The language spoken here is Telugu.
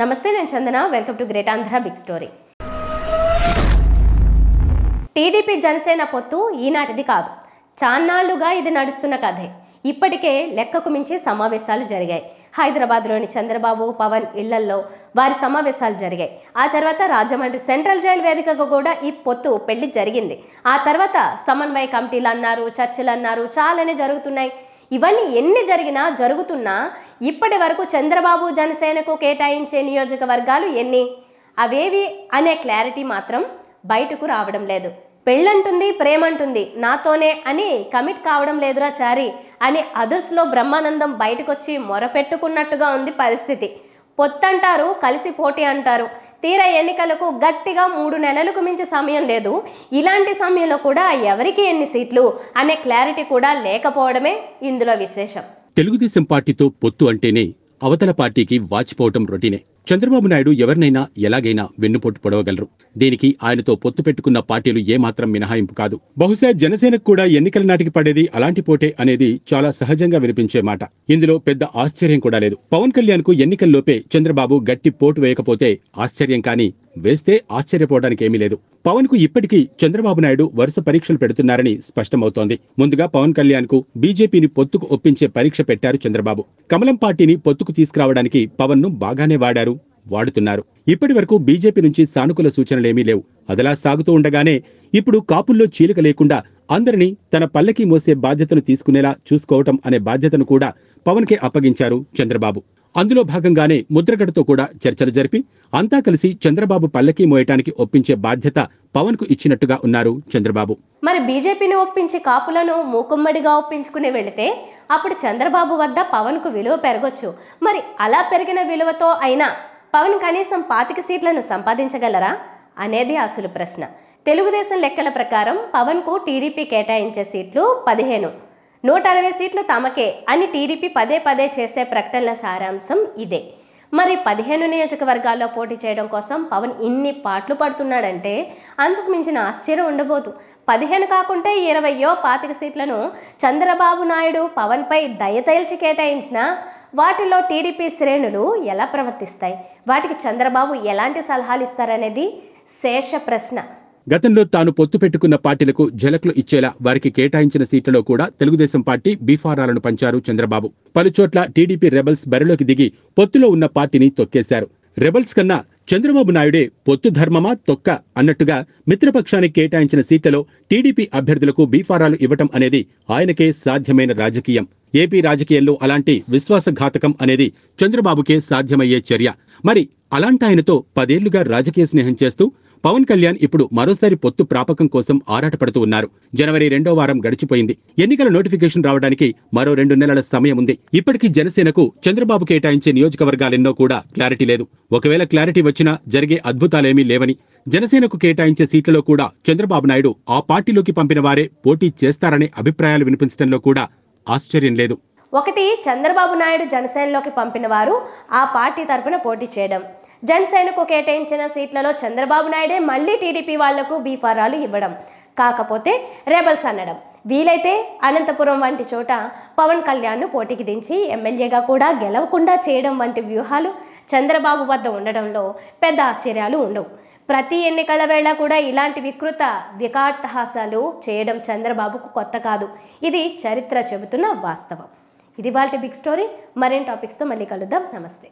నమస్తే, నేను Chandana. Welcome to great Andhra big story. TDP Janasena పొత్తు ఈనాటిది కాదు, చాన్నాళ్లుగా ఇది నడుస్తున్న కథే. ఇప్పటికే లెక్కకు మించి సమావేశాలు జరిగాయి. హైదరాబాద్లోని చంద్రబాబు, పవన్ ఇళ్లల్లో వారి సమావేశాలు జరిగాయి. ఆ తర్వాత రాజమండ్రి సెంట్రల్ జైలు వేదికగా కూడా ఈ పొత్తు పెళ్లి జరిగింది. ఆ తర్వాత సమన్వయ కమిటీలు అన్నారు, చర్చలు అన్నారు, చాలానే జరుగుతున్నాయి. ఇవన్నీ ఎన్ని జరిగినా జరుగుతున్నా ఇప్పటి వరకు చంద్రబాబు జనసేనకు కేటాయించే నియోజకవర్గాలు ఎన్ని, అవేవి అనే క్లారిటీ మాత్రం బయటకు రావడం లేదు. పెళ్ళంటుంది, ప్రేమంటుంది, నాతోనే అని కమిట్ కావడం లేదురా చారి అని అదుర్స్లో బ్రహ్మానందం బయటకొచ్చి మొరపెట్టుకున్నట్టుగా ఉంది పరిస్థితి. పొత్తంటారు, కలిసి పోటీ అంటారు. తీరా ఎన్నికలకు గట్టిగా 3 నెలలకు మించి సమయం లేదు. ఇలాంటి సమయంలో కూడా ఎవరికి ఎన్ని సీట్లు అనే క్లారిటీ కూడా లేకపోవడమే ఇందులో విశేషం. తెలుగుదేశం పార్టీతో పొత్తు అంటేనే అవతల పార్టీకి వాచిపోవటం రొటీనే. చంద్రబాబు నాయుడు ఎవరినైనా ఎలాగైనా వెన్నుపోటు పొడవగలరు. దీనికి ఆయనతో పొత్తు పెట్టుకున్న పార్టీలు ఏమాత్రం మినహాయింపు కాదు. బహుశా జనసేనకు కూడా ఎన్నికల నాటికి పడేది అలాంటి పోటే అనేది చాలా సహజంగా వినిపించే మాట. ఇందులో పెద్ద ఆశ్చర్యం కూడా లేదు. పవన్ కళ్యాణ్ కు ఎన్నికల్లోపే చంద్రబాబు గట్టి పోటు వేయకపోతే ఆశ్చర్యం, కానీ వేస్తే ఆశ్చర్యపోవడానికి ఏమీ లేదు. పవన్ కు ఇప్పటికీ చంద్రబాబు నాయుడు వరుస పరీక్షలు పెడుతున్నారని స్పష్టమవుతోంది. ముందుగా పవన్ కళ్యాణ్ కు బీజేపీని పొత్తుకు ఒప్పించే పరీక్ష పెట్టారు చంద్రబాబు. కమలం పార్టీని పొత్తుకు తీసుకురావడానికి పవన్ ను బాగానే వాడుతున్నారు. ఇప్పటి వరకు బీజేపీ నుంచి సానుకూల సూచనలేమీ లేవు. అదలా సాగుతూ ఉండగానే ఇప్పుడు కాపుల్లో చీలిక లేకుండా అందరినీ తన పల్లకి మోసే బాధ్యతను తీసుకునేలా చూసుకోవటం అనే బాధ్యతను కూడా పవన్ కే అప్పగించారు చంద్రబాబు. అందులో భాగంగానే ముద్రగడతో కూడా చర్చలు జరిపి అంతా కలిసి చంద్రబాబు పల్లకి మోయటానికి ఒప్పించే బాధ్యత పవన్ కు ఇచ్చినట్టుగా ఉన్నారు చంద్రబాబు. మరి బీజేపీని ఒప్పించి కాపులను మూకుమ్మడిగా ఒప్పించుకుని వెళితే అప్పుడు చంద్రబాబు వద్ద పవన్ కు విలువ పెరగొచ్చు. మరి అలా పెరిగిన విలువతో అయినా పవన్ కనీసం 25 సీట్లను సంపాదించగలరా అనేది అసలు ప్రశ్న. తెలుగుదేశం లెక్కల ప్రకారం పవన్ కు టీడీపీ కేటాయించే సీట్లు 15, 160 సీట్లు తమకే అని టీడీపీ పదే చేసే ప్రకటనల సారాంశం ఇదే. మరి 15 నియోజకవర్గాల్లో పోటీ చేయడం కోసం పవన్ ఇన్ని పాట్లు పడుతున్నాడంటే అందుకు మించిన ఆశ్చర్యం ఉండబోదు. 15 కాకుంటే 20, 25 సీట్లను చంద్రబాబు నాయుడు పవన్పై దయతేల్చి కేటాయించినా వాటిలో టీడీపీ శ్రేణులు ఎలా ప్రవర్తిస్తాయి, వాటికి చంద్రబాబు ఎలాంటి సలహాలు ఇస్తారనేది శేష ప్రశ్న. గతంలో తాను పొత్తు పెట్టుకున్న పార్టీలకు ఝలక్లు ఇచ్చేలా వారికి కేటాయించిన సీట్లలో కూడా తెలుగుదేశం పార్టీ బీఫారాలను పంచారు చంద్రబాబు. పలుచోట్ల టీడీపీ రెబల్స్ బరిలోకి దిగి పొత్తులో ఉన్న పార్టీని తొక్కేశారు. రెబల్స్ కన్నా చంద్రబాబు నాయుడే పొత్తు ధర్మమా తొక్క అన్నట్టుగా మిత్రపక్షానికి కేటాయించిన సీట్లలో టీడీపీ అభ్యర్థులకు బీఫారాలు ఇవ్వటం అనేది ఆయనకే సాధ్యమైన రాజకీయం. ఏపీ రాజకీయాల్లో అలాంటి విశ్వాసఘాతకం అనేది చంద్రబాబుకే సాధ్యమయ్యే చర్య. మరి అలాంటి ఆయనతో 10 ఏళ్లుగా రాజకీయ స్నేహం చేస్తూ పవన్ కళ్యాణ్ ఇప్పుడు మరోసారి పొత్తు ప్రాపకం కోసం ఆరాటపడుతూ ఉన్నారు. జనవరి 2వ వారం గడిచిపోయింది. ఎన్నికల నోటిఫికేషన్ రావడానికి మరో 2 నెలల సమయం ఉంది. ఇప్పటికీ జనసేనకు చంద్రబాబు కేటాయించే నియోజకవర్గాలెన్నో కూడా క్లారిటీ లేదు. ఒకవేళ క్లారిటీ వచ్చినా జరిగే అద్భుతాలేమీ లేవని, జనసేనకు కేటాయించే సీట్లలో కూడా చంద్రబాబు నాయుడు ఆ పార్టీలోకి పంపిన వారే పోటీ చేస్తారనే అభిప్రాయాలు వినిపించడంలో కూడా ఆశ్చర్యం లేదు. ఒకటి, చంద్రబాబు నాయుడు జనసేనలోకి పంపిన వారు ఆ పార్టీ తరఫున పోటీ చేయడం, జనసేనకు కేటాయించిన సీట్లలో చంద్రబాబు నాయుడే మళ్ళీ టీడీపీ వాళ్లకు బీఫారాలు ఇవ్వడం, కాకపోతే రెబల్స్ అనడం, వీలైతే అనంతపురం వంటి చోట పవన్ కళ్యాణ్ను పోటీకి దించి ఎమ్మెల్యేగా కూడా గెలవకుండా చేయడం వంటి వ్యూహాలు చంద్రబాబు వద్ద ఉండడంలో పెద్ద ఆశ్చర్యాలు ఉండవు. ప్రతి ఎన్నికల వేళ కూడా ఇలాంటి వికటాహాసాలు చేయడం చంద్రబాబుకు కొత్త కాదు. ఇది చరిత్ర చెబుతున్న వాస్తవం. ఇది వాళ్ళ బిగ్ స్టోరీ. మరిన్ని టాపిక్స్తో మళ్ళీ కలుద్దాం. నమస్తే.